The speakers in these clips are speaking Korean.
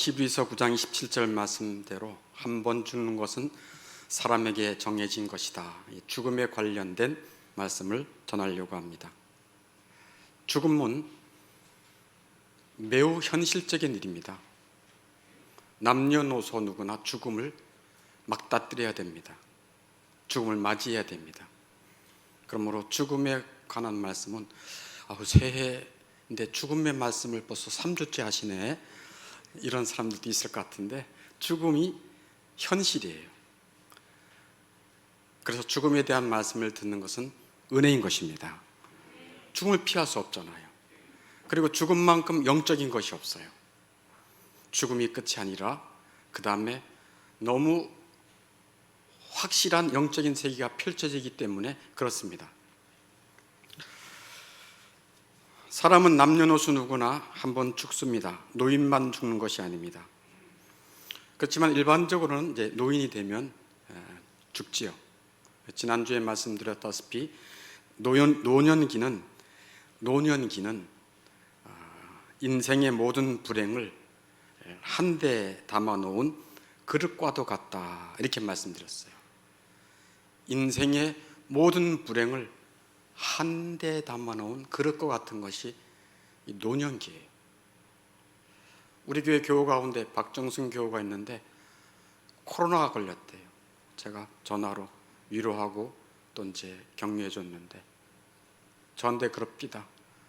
히브리서 9장 27절 말씀대로 한 번 죽는 것은 사람에게 정해진 것이다. 죽음에 관련된 말씀을 전하려고 합니다. 죽음은 매우 현실적인 일입니다. 남녀노소 누구나 죽음을 맞닥뜨려야 됩니다. 죽음을 맞이해야 됩니다. 그러므로 죽음에 관한 말씀은 새해인데 죽음의 말씀을 벌써 3주째 하시네, 이런 사람들도 있을 것 같은데, 죽음이 현실이에요. 그래서 죽음에 대한 말씀을 듣는 것은 은혜인 것입니다. 죽음을 피할 수 없잖아요. 그리고 죽음만큼 영적인 것이 없어요. 죽음이 끝이 아니라 그 다음에 너무 확실한 영적인 세계가 펼쳐지기 때문에 그렇습니다. 사람은 남녀노소 누구나 한 번 죽습니다. 노인만 죽는 것이 아닙니다. 그렇지만 일반적으로는 이제 노인이 되면 죽지요. 지난주에 말씀드렸다시피 노년기는 인생의 모든 불행을 한데 담아놓은 그릇과도 같다, 이렇게 말씀드렸어요. 인생의 모든 불행을 한데 담아놓은 그릇과 같은 것이 이 노년기예요. 우리 교회 교우 가운데 박정순 교우가 있는데 코로나가 걸렸대요. 제가 전화로 위로하고 또 이제 격려해 줬는데, 저한테 그럽니다.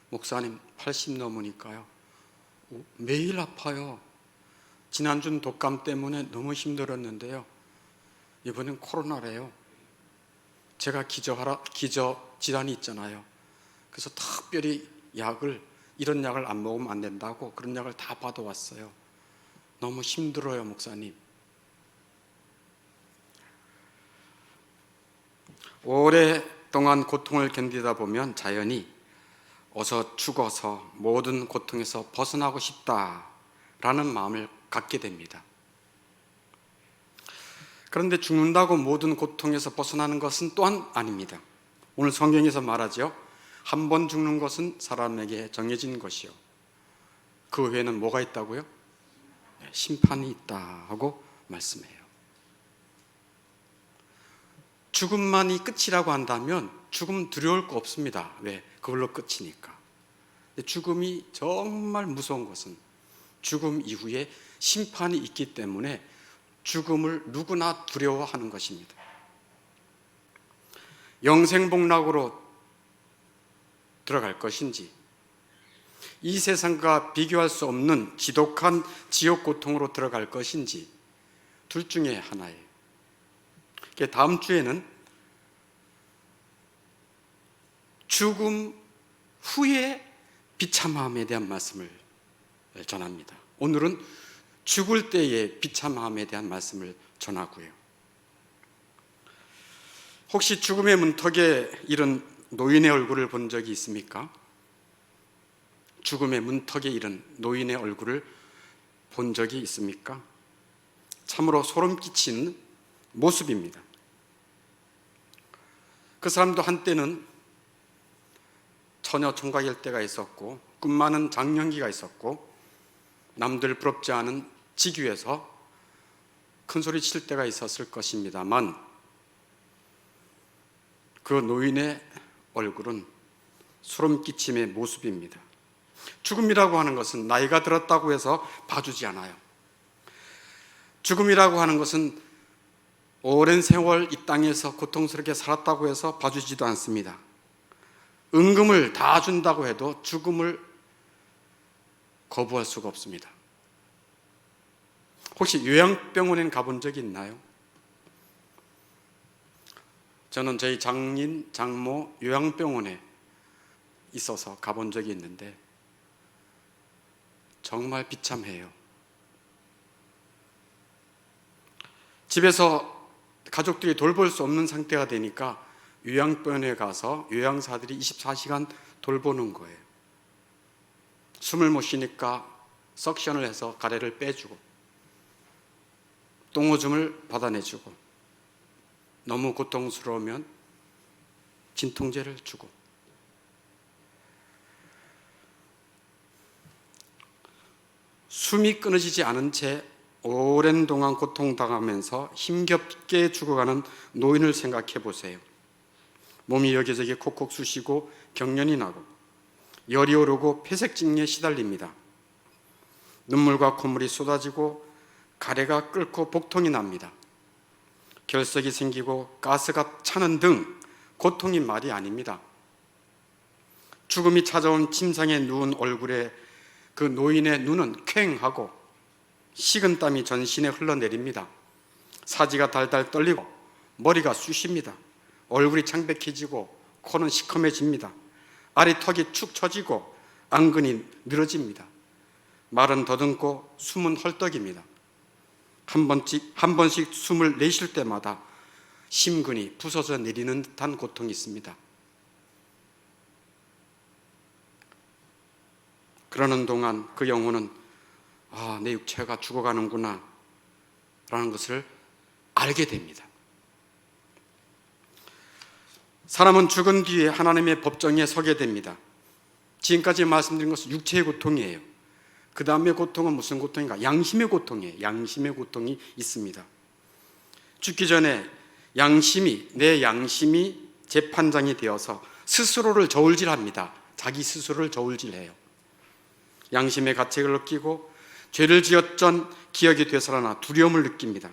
목사님 80 넘으니까요 매일 아파요. 지난주는 독감 때문에 너무 힘들었는데요, 이번엔 코로나래요. 제가 기저 질환이 있잖아요. 그래서 특별히 이런 약을 안 먹으면 안 된다고 그런 약을 다 받아왔어요. 너무 힘들어요, 목사님. 오랫동안 고통을 견디다 보면 자연히 어서 죽어서 모든 고통에서 벗어나고 싶다라는 마음을 갖게 됩니다. 그런데 죽는다고 모든 고통에서 벗어나는 것은 또한 아닙니다. 오늘 성경에서 말하죠. 한 번 죽는 것은 사람에게 정해진 것이요, 그 외에는 뭐가 있다고요? 심판이 있다 하고 말씀해요. 죽음만이 끝이라고 한다면 죽음 두려울 거 없습니다. 왜? 그걸로 끝이니까. 죽음이 정말 무서운 것은 죽음 이후에 심판이 있기 때문에 죽음을 누구나 두려워하는 것입니다. 영생복락으로 들어갈 것인지, 이 세상과 비교할 수 없는 지독한 지옥 고통으로 들어갈 것인지, 둘 중에 하나예요. 다음 주에는 죽음 후에 비참함에 대한 말씀을 전합니다. 오늘은 죽을 때의 비참함에 대한 말씀을 전하고요. 혹시 죽음의 문턱에 이른 노인의 얼굴을 본 적이 있습니까? 죽음의 문턱에 이른 노인의 얼굴을 본 적이 있습니까? 참으로 소름 끼치는 모습입니다. 그 사람도 한때는 처녀 총각일 때가 있었고, 꿈 많은 장년기가 있었고, 남들 부럽지 않은 직위에서 큰 소리 칠 때가 있었을 것입니다만, 그 노인의 얼굴은 소름 끼침의 모습입니다. 죽음이라고 하는 것은 나이가 들었다고 해서 봐주지 않아요. 죽음이라고 하는 것은 오랜 세월 이 땅에서 고통스럽게 살았다고 해서 봐주지도 않습니다. 은금을 다 준다고 해도 죽음을 거부할 수가 없습니다. 혹시 요양병원에 가본 적이 있나요? 저는 저희 장인, 장모 요양병원에 있어서 가본 적이 있는데 정말 비참해요. 집에서 가족들이 돌볼 수 없는 상태가 되니까 요양병원에 가서 요양사들이 24시간 돌보는 거예요. 숨을 못 쉬니까 석션을 해서 가래를 빼주고, 똥오줌을 받아내주고, 너무 고통스러우면 진통제를 주고. 숨이 끊어지지 않은 채 오랜 동안 고통당하면서 힘겹게 죽어가는 노인을 생각해 보세요. 몸이 여기저기 콕콕 쑤시고 경련이 나고 열이 오르고 폐색증에 시달립니다. 눈물과 콧물이 쏟아지고 가래가 끓고 복통이 납니다. 결석이 생기고 가스가 차는 등 고통이 말이 아닙니다. 죽음이 찾아온 침상에 누운 얼굴에 그 노인의 눈은 퀭하고 식은땀이 전신에 흘러내립니다. 사지가 달달 떨리고 머리가 쑤십니다. 얼굴이 창백해지고 코는 시커매집니다. 아리턱이 축 처지고 안근이 늘어집니다. 말은 더듬고 숨은 헐떡입니다. 한 번씩 숨을 내쉴 때마다 심근이 부서져 내리는 듯한 고통이 있습니다. 그러는 동안 그 영혼은 내 육체가 죽어가는구나 라는 것을 알게 됩니다. 사람은 죽은 뒤에 하나님의 법정에 서게 됩니다. 지금까지 말씀드린 것은 육체의 고통이에요. 그 다음에 고통은 무슨 고통인가? 양심의 고통이에요. 양심의 고통이 있습니다. 죽기 전에 내 양심이 재판장이 되어서 스스로를 저울질합니다. 자기 스스로를 저울질해요. 양심의 가책을 느끼고 죄를 지었던 기억이 되살아나 두려움을 느낍니다.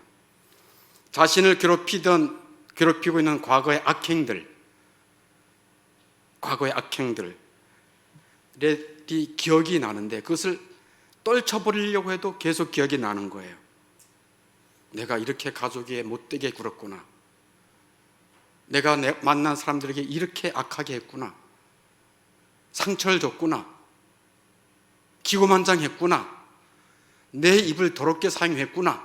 자신을 괴롭히고 있는 과거의 악행들이 기억이 나는데 그것을 떨쳐버리려고 해도 계속 기억이 나는 거예요. 내가 이렇게 가족에 못되게 굴었구나. 내가 만난 사람들에게 이렇게 악하게 했구나. 상처를 줬구나. 기고만장했구나. 내 입을 더럽게 사용했구나.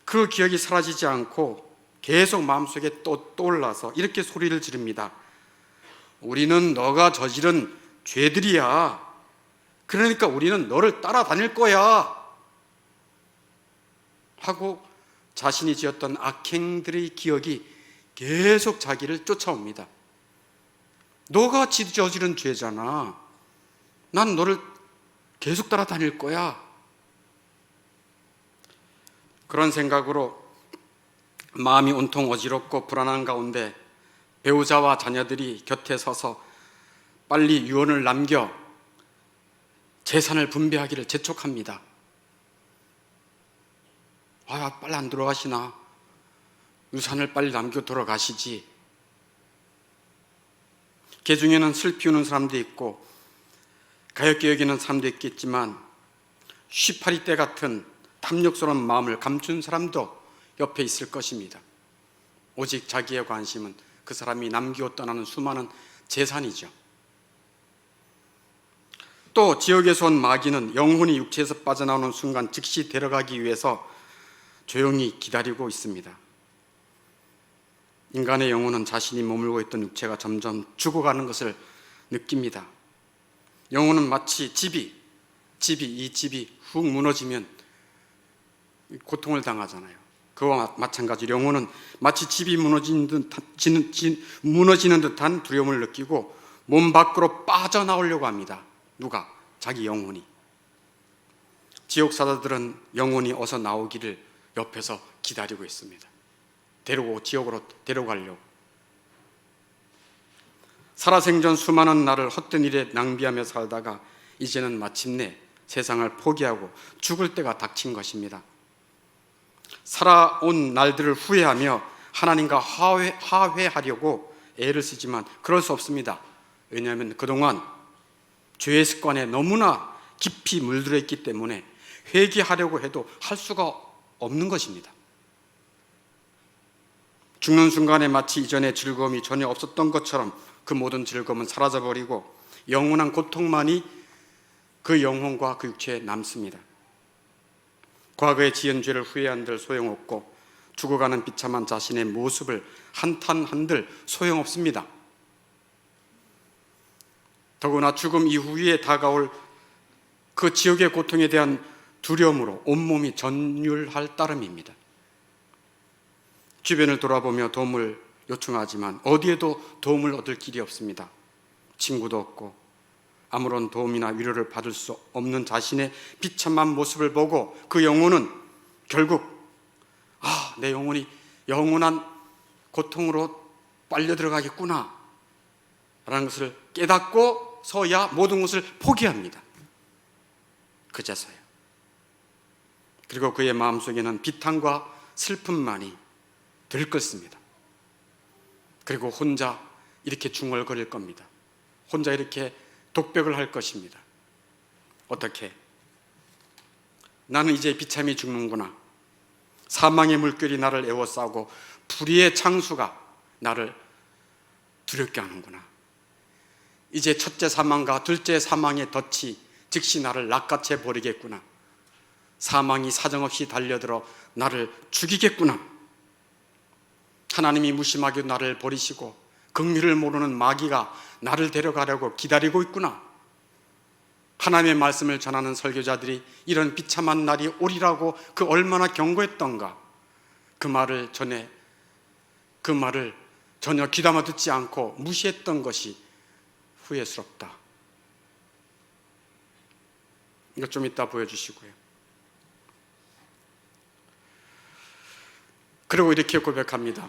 그 기억이 사라지지 않고 계속 마음속에 또 떠올라서 이렇게 소리를 지릅니다. 우리는 너가 저지른 죄들이야. 그러니까 우리는 너를 따라다닐 거야. 하고 자신이 지었던 악행들의 기억이 계속 자기를 쫓아옵니다. 너가 저지른 죄잖아. 난 너를 계속 따라다닐 거야. 그런 생각으로 마음이 온통 어지럽고 불안한 가운데 배우자와 자녀들이 곁에 서서 빨리 유언을 남겨 재산을 분배하기를 재촉합니다. 빨리 안 돌아가시나? 유산을 빨리 남겨 돌아가시지. 그 중에는 슬피 우는 사람도 있고 가엾게 여기는 사람도 있겠지만 쉬파리 때 같은 탐욕스러운 마음을 감춘 사람도 옆에 있을 것입니다. 오직 자기의 관심은 그 사람이 남기고 떠나는 수많은 재산이죠. 또 지옥에서 온 마귀는 영혼이 육체에서 빠져나오는 순간 즉시 데려가기 위해서 조용히 기다리고 있습니다. 인간의 영혼은 자신이 머물고 있던 육체가 점점 죽어가는 것을 느낍니다. 영혼은 마치 이 집이 훅 무너지면 고통을 당하잖아요. 그와 마찬가지로 영혼은 마치 집이 무너지는 듯한 두려움을 느끼고 몸 밖으로 빠져나오려고 합니다. 누가? 자기 영혼이. 지옥사자들은 영혼이 어서 나오기를 옆에서 기다리고 있습니다. 지옥으로 데려가려고. 살아생전 수많은 날을 헛된 일에 낭비하며 살다가 이제는 마침내 세상을 포기하고 죽을 때가 닥친 것입니다. 살아온 날들을 후회하며 하나님과 화해하려고 애를 쓰지만 그럴 수 없습니다. 왜냐하면 그동안 죄의 습관에 너무나 깊이 물들어 있기 때문에 회개하려고 해도 할 수가 없는 것입니다. 죽는 순간에 마치 이전의 즐거움이 전혀 없었던 것처럼 그 모든 즐거움은 사라져버리고 영원한 고통만이 그 영혼과 그 육체에 남습니다. 과거에 지은 죄를 후회한들 소용없고 죽어가는 비참한 자신의 모습을 한탄한들 소용없습니다. 더구나 죽음 이후에 다가올 그 지옥의 고통에 대한 두려움으로 온몸이 전율할 따름입니다. 주변을 돌아보며 도움을 요청하지만 어디에도 도움을 얻을 길이 없습니다. 친구도 없고 아무런 도움이나 위로를 받을 수 없는 자신의 비참한 모습을 보고 그 영혼은 결국 내 영혼이 영원한 고통으로 빨려 들어가겠구나 라는 것을 깨닫고서야 모든 것을 포기합니다. 그제서야. 그리고 그의 마음속에는 비탄과 슬픔만이 들끓습니다. 그리고 혼자 이렇게 중얼거릴 겁니다. 혼자 이렇게 독백을 할 것입니다. 어떻게? 나는 이제 비참히 죽는구나. 사망의 물결이 나를 에워싸고 불의의 창수가 나를 두렵게 하는구나. 이제 첫째 사망과 둘째 사망의 덫이 즉시 나를 낚아채 버리겠구나. 사망이 사정없이 달려들어 나를 죽이겠구나. 하나님이 무심하게 나를 버리시고 긍휼을 모르는 마귀가 나를 데려가려고 기다리고 있구나. 하나님의 말씀을 전하는 설교자들이 이런 비참한 날이 오리라고 그 얼마나 경고했던가. 그 말을 전혀 귀담아 듣지 않고 무시했던 것이 후회스럽다. 이거 좀 이따 보여주시고요. 그리고 이렇게 고백합니다.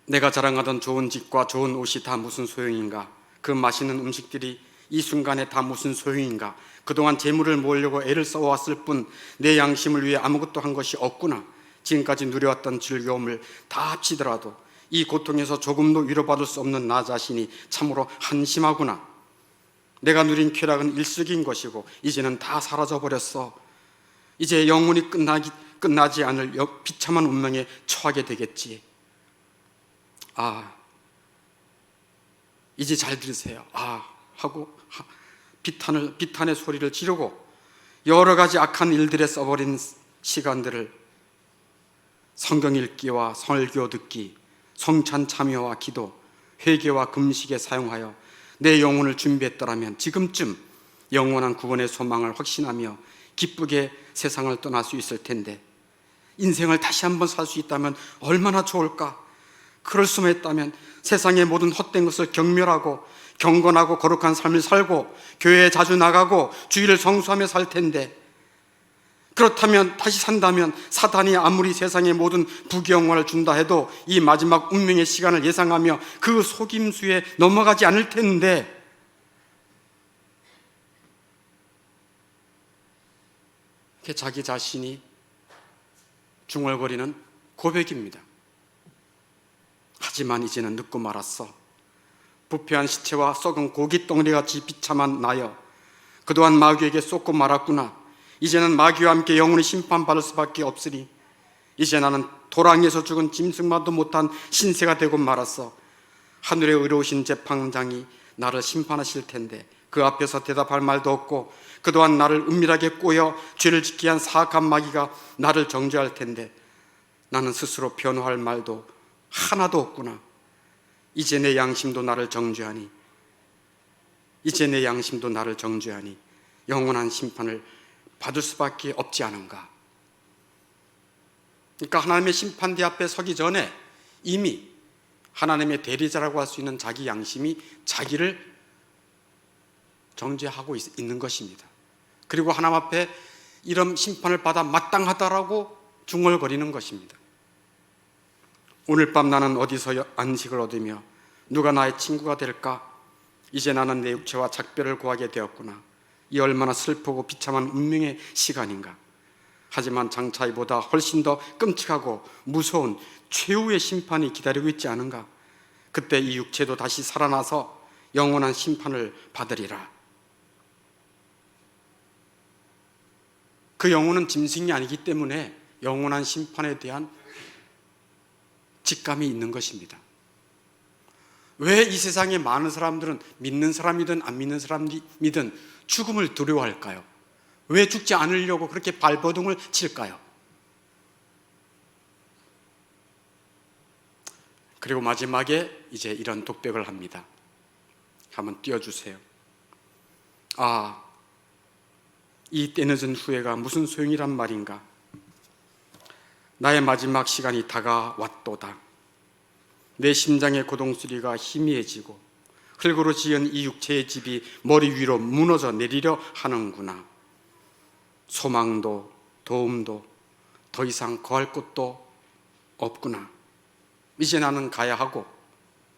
내가 자랑하던 좋은 집과 좋은 옷이 다 무슨 소용인가? 그 맛있는 음식들이 이 순간에 다 무슨 소용인가? 그동안 재물을 모으려고 애를 써왔을 뿐 내 양심을 위해 아무것도 한 것이 없구나. 지금까지 누려왔던 즐거움을 다 합치더라도 이 고통에서 조금도 위로받을 수 없는 나 자신이 참으로 한심하구나. 내가 누린 쾌락은 일시적인 것이고 이제는 다 사라져버렸어. 이제 영원히 끝나지 않을 비참한 운명에 처하게 되겠지. 이제 잘 들으세요. 하고 비탄의 소리를 지르고 여러 가지 악한 일들에 써버린 시간들을 성경 읽기와 설교 듣기, 성찬 참여와 기도, 회개와 금식에 사용하여 내 영혼을 준비했더라면 지금쯤 영원한 구원의 소망을 확신하며 기쁘게 세상을 떠날 수 있을 텐데, 인생을 다시 한번 살 수 있다면 얼마나 좋을까? 그럴 수만 있다면 세상의 모든 헛된 것을 경멸하고 경건하고 거룩한 삶을 살고 교회에 자주 나가고 주일을 성수하며 살 텐데, 그렇다면 다시 산다면 사탄이 아무리 세상의 모든 부귀영화를 준다 해도 이 마지막 운명의 시간을 예상하며 그 속임수에 넘어가지 않을 텐데, 자기 자신이 중얼거리는 고백입니다. 하지만 이제는 늦고 말았어. 부패한 시체와 썩은 고기 덩어리같이 비참한 나여, 그동안 마귀에게 쏟고 말았구나. 이제는 마귀와 함께 영원히 심판받을 수밖에 없으니 이제 나는 도랑에서 죽은 짐승만도 못한 신세가 되고 말았어. 하늘의 의로우신 재판장이 나를 심판하실 텐데 그 앞에서 대답할 말도 없고, 그동안 나를 은밀하게 꼬여 죄를 짓게 한 사악한 마귀가 나를 정죄할 텐데 나는 스스로 변호할 말도 하나도 없구나. 이제 내 양심도 나를 정죄하니 영원한 심판을 받을 수밖에 없지 않은가. 그러니까 하나님의 심판대 앞에 서기 전에 이미 하나님의 대리자라고 할 수 있는 자기 양심이 자기를 정죄하고 있는 것입니다. 그리고 하나님 앞에 이런 심판을 받아 마땅하다라고 중얼거리는 것입니다. 오늘 밤 나는 어디서 안식을 얻으며 누가 나의 친구가 될까? 이제 나는 내 육체와 작별을 구하게 되었구나. 이 얼마나 슬프고 비참한 운명의 시간인가. 하지만 장차 이보다 훨씬 더 끔찍하고 무서운 최후의 심판이 기다리고 있지 않은가. 그때 이 육체도 다시 살아나서 영원한 심판을 받으리라. 그 영혼은 짐승이 아니기 때문에 영원한 심판에 대한 직감이 있는 것입니다. 왜 이 세상에 많은 사람들은 믿는 사람이든 안 믿는 사람이든 죽음을 두려워할까요? 왜 죽지 않으려고 그렇게 발버둥을 칠까요? 그리고 마지막에 이제 이런 독백을 합니다. 한번 띄워주세요. 이 때늦은 후회가 무슨 소용이란 말인가. 나의 마지막 시간이 다가왔도다. 내 심장의 고동소리가 희미해지고 흙으로 지은 이 육체의 집이 머리 위로 무너져 내리려 하는구나. 소망도 도움도 더 이상 거할 곳도 없구나. 이제 나는 가야 하고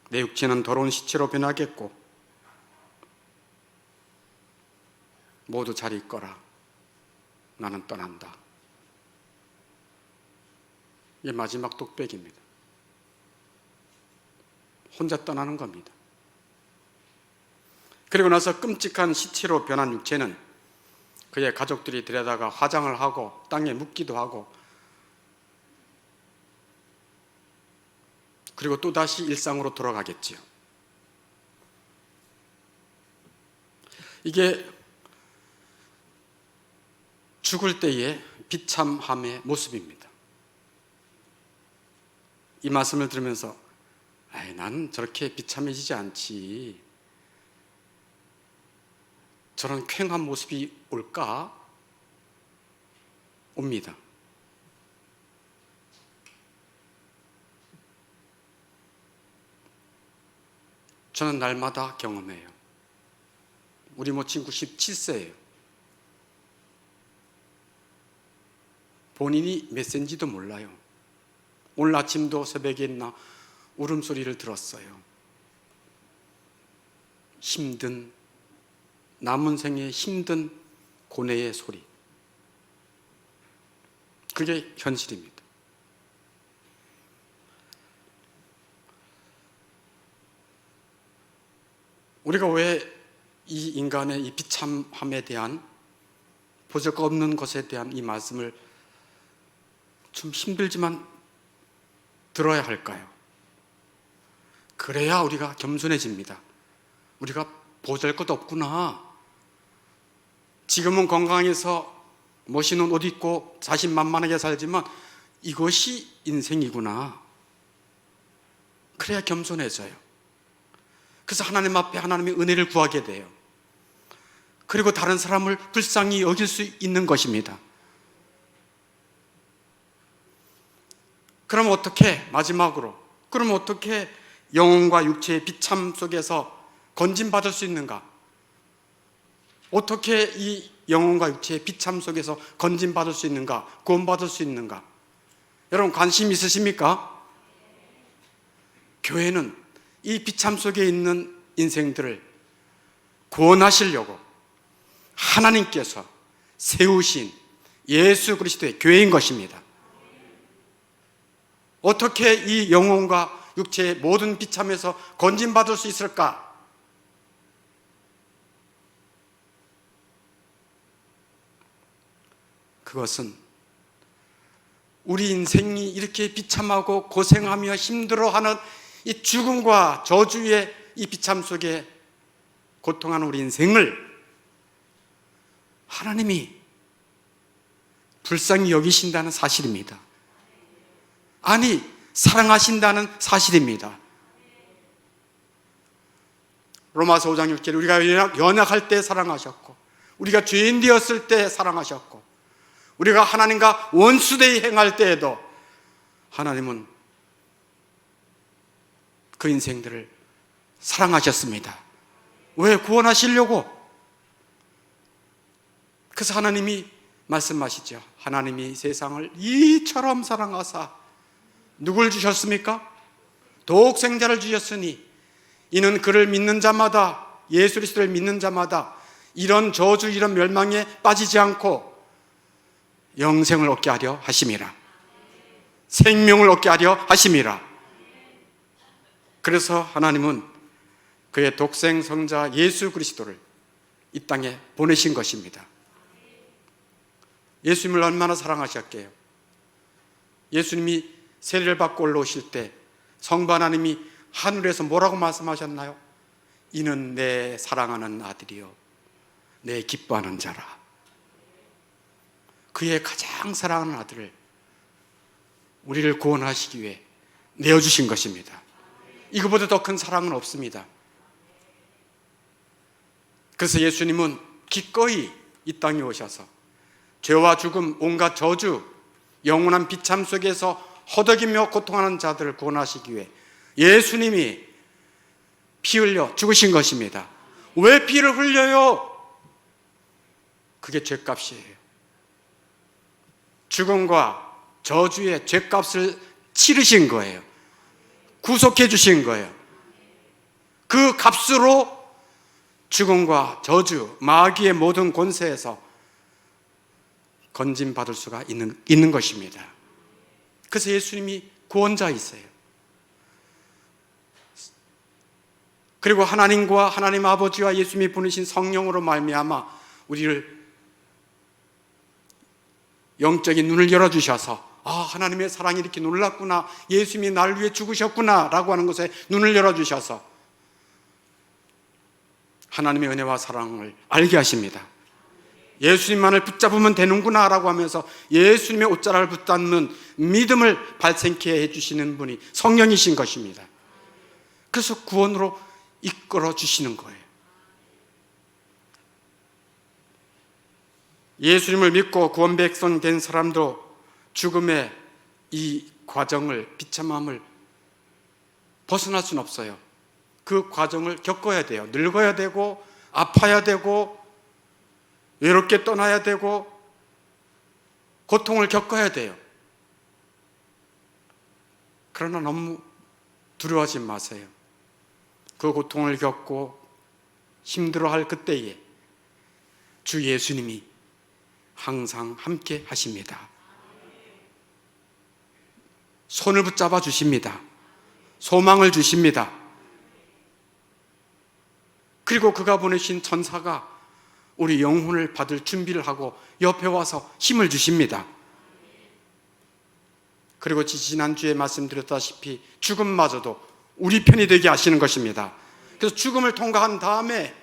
내 육체는 더러운 시체로 변하겠고 모두 잘 있거라. 나는 떠난다. 이게 마지막 독백입니다. 혼자 떠나는 겁니다. 그리고 나서 끔찍한 시체로 변한 육체는 그의 가족들이 데려다가 화장을 하고 땅에 묻기도 하고 그리고 또다시 일상으로 돌아가겠지요. 이게 죽을 때의 비참함의 모습입니다. 이 말씀을 들으면서 나는 저렇게 비참해지지 않지, 저런 쾌한 모습이 올까? 옵니다. 저는 날마다 경험해요. 우리 모친 97세예요. 본인이 몇 세인지도 몰라요. 오늘 아침도 새벽에 있나 울음소리를 들었어요. 힘든, 남은 생의 힘든 고뇌의 소리. 그게 현실입니다. 우리가 왜 이 인간의 이 비참함에 대한, 보잘것없는 것에 대한 이 말씀을 좀 힘들지만 들어야 할까요? 그래야 우리가 겸손해집니다. 우리가 보잘것 없구나. 지금은 건강해서 멋있는 옷 입고 자신만만하게 살지만 이것이 인생이구나. 그래야 겸손해져요. 그래서 하나님 앞에 하나님의 은혜를 구하게 돼요. 그리고 다른 사람을 불쌍히 여길 수 있는 것입니다. 그럼 어떻게, 마지막으로, 그럼 어떻게 영혼과 육체의 비참 속에서 건진받을 수 있는가? 어떻게 이 영혼과 육체의 비참 속에서 건진받을 수 있는가? 구원받을 수 있는가? 여러분 관심 있으십니까? 교회는 이 비참 속에 있는 인생들을 구원하시려고 하나님께서 세우신 예수 그리스도의 교회인 것입니다. 어떻게 이 영혼과 육체의 모든 비참에서 건진받을 수 있을까? 그것은 우리 인생이 이렇게 비참하고 고생하며 힘들어하는 이 죽음과 저주의 이 비참 속에 고통하는 우리 인생을 하나님이 불쌍히 여기신다는 사실입니다. 아니, 사랑하신다는 사실입니다. 로마서 5장 6절, 우리가 연약할 때 사랑하셨고, 우리가 죄인 되었을 때 사랑하셨고, 우리가 하나님과 원수되이 행할 때에도 하나님은 그 인생들을 사랑하셨습니다. 왜? 구원하시려고. 그래서 하나님이 말씀하시죠. 하나님이 세상을 이처럼 사랑하사 누굴 주셨습니까? 독생자를 주셨으니 이는 그를 믿는 자마다, 예수 그리스도를 믿는 자마다 이런 저주, 이런 멸망에 빠지지 않고 영생을 얻게 하려 하심이라. 생명을 얻게 하려 하심이라. 그래서 하나님은 그의 독생 성자 예수 그리스도를 이 땅에 보내신 것입니다. 예수님을 얼마나 사랑하셨게요? 예수님이 세례를 받고 올라오실 때 성부 하나님이 하늘에서 뭐라고 말씀하셨나요? 이는 내 사랑하는 아들이요 내 기뻐하는 자라. 그의 가장 사랑하는 아들을 우리를 구원하시기 위해 내어주신 것입니다. 이거보다 더 큰 사랑은 없습니다. 그래서 예수님은 기꺼이 이 땅에 오셔서 죄와 죽음, 온갖 저주, 영원한 비참 속에서 허덕이며 고통하는 자들을 구원하시기 위해 예수님이 피 흘려 죽으신 것입니다. 왜 피를 흘려요? 그게 죄값이에요. 죽음과 저주의 죄값을 치르신 거예요. 구속해 주신 거예요. 그 값으로 죽음과 저주, 마귀의 모든 권세에서 건진받을 수가 있는 것입니다. 그래서 예수님이 구원자이세요. 그리고 하나님과 하나님 아버지와 예수님이 보내신 성령으로 말미암아 우리를 영적인 눈을 열어주셔서 하나님의 사랑이 이렇게 놀랍구나, 예수님이 나를 위해 죽으셨구나 라고 하는 것에 눈을 열어주셔서 하나님의 은혜와 사랑을 알게 하십니다. 예수님만을 붙잡으면 되는구나 라고 하면서 예수님의 옷자락을 붙잡는 믿음을 발생케 해주시는 분이 성령이신 것입니다. 그래서 구원으로 이끌어 주시는 거예요. 예수님을 믿고 구원 백성 된 사람도 죽음의 이 과정을, 비참함을 벗어날 수는 없어요. 그 과정을 겪어야 돼요. 늙어야 되고 아파야 되고 외롭게 떠나야 되고 고통을 겪어야 돼요. 그러나 너무 두려워하지 마세요. 그 고통을 겪고 힘들어할 그때에 주 예수님이 항상 함께 하십니다. 손을 붙잡아 주십니다. 소망을 주십니다. 그리고 그가 보내신 천사가 우리 영혼을 받을 준비를 하고 옆에 와서 힘을 주십니다. 그리고 지난주에 말씀드렸다시피 죽음마저도 우리 편이 되게 하시는 것입니다. 그래서 죽음을 통과한 다음에,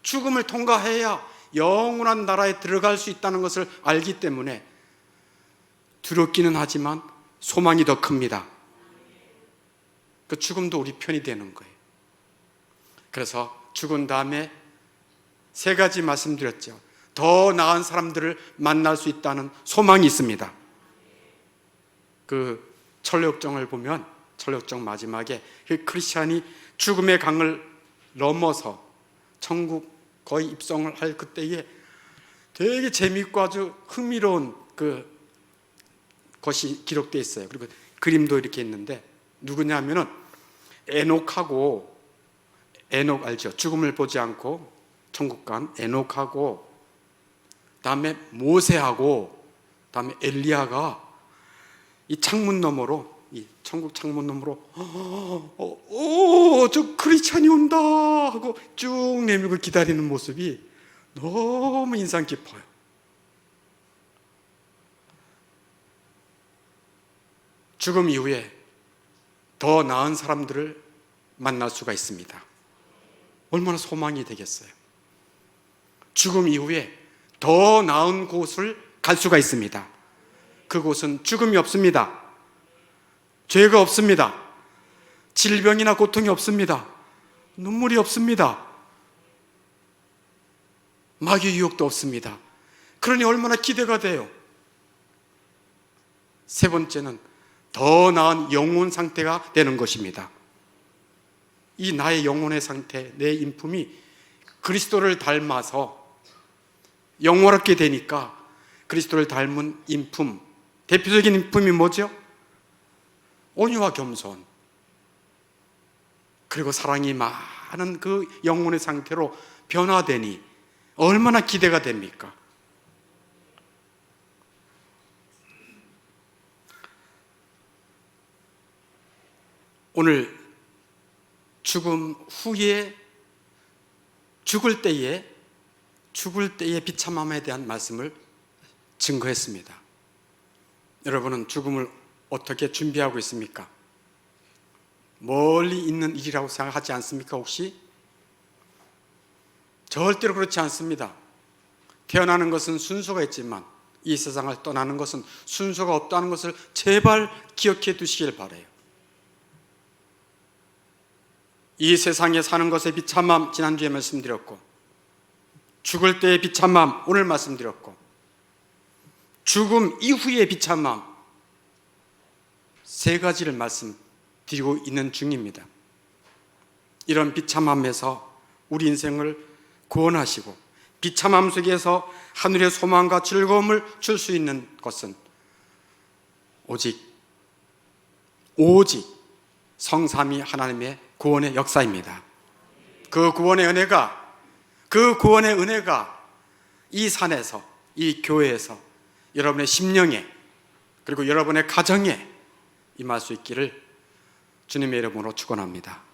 죽음을 통과해야 영원한 나라에 들어갈 수 있다는 것을 알기 때문에 두렵기는 하지만 소망이 더 큽니다. 그 죽음도 우리 편이 되는 거예요. 그래서 죽은 다음에 세 가지 말씀드렸죠. 더 나은 사람들을 만날 수 있다는 소망이 있습니다. 그 천력정을 보면 천력정 마지막에 그 크리스찬이 죽음의 강을 넘어서 천국 거의 입성을 할 그때에 되게 재미있고 아주 흥미로운 그 것이 기록되어 있어요. 그리고 그림도 이렇게 있는데, 누구냐면은 에녹하고, 에녹 알죠? 죽음을 보지 않고 천국 간 에녹하고, 다음에 모세하고, 다음에 엘리야가 이 창문 너머로, 이 천국 창문 너머로 저 크리스찬이 온다 하고 쭉 내밀고 기다리는 모습이 너무 인상 깊어요. 죽음 이후에 더 나은 사람들을 만날 수가 있습니다. 얼마나 소망이 되겠어요. 죽음 이후에 더 나은 곳을 갈 수가 있습니다. 그곳은 죽음이 없습니다. 죄가 없습니다. 질병이나 고통이 없습니다. 눈물이 없습니다. 마귀 유혹도 없습니다. 그러니 얼마나 기대가 돼요. 세 번째는 더 나은 영혼 상태가 되는 것입니다. 이 나의 영혼의 상태, 내 인품이 그리스도를 닮아서 영원하게 되니까 그리스도를 닮은 인품, 대표적인 인품이 뭐죠? 온유와 겸손, 그리고 사랑이 많은 그 영혼의 상태로 변화되니 얼마나 기대가 됩니까? 오늘 죽음 후에 죽을 때의 비참함에 대한 말씀을 증거했습니다. 여러분은 죽음을 어떻게 준비하고 있습니까? 멀리 있는 일이라고 생각하지 않습니까? 혹시? 절대로 그렇지 않습니다. 태어나는 것은 순서가 있지만 이 세상을 떠나는 것은 순서가 없다는 것을 제발 기억해 두시길 바라요. 이 세상에 사는 것의 비참함 지난주에 말씀드렸고, 죽을 때의 비참함 오늘 말씀드렸고, 죽음 이후의 비참함 세 가지를 말씀드리고 있는 중입니다. 이런 비참함에서 우리 인생을 구원하시고 비참함 속에서 하늘의 소망과 즐거움을 줄 수 있는 것은 오직 성삼위 하나님의 구원의 역사입니다. 그 구원의 은혜가 이 산에서, 이 교회에서 여러분의 심령에 그리고 여러분의 가정에 임할 수 있기를 주님의 이름으로 축원합니다.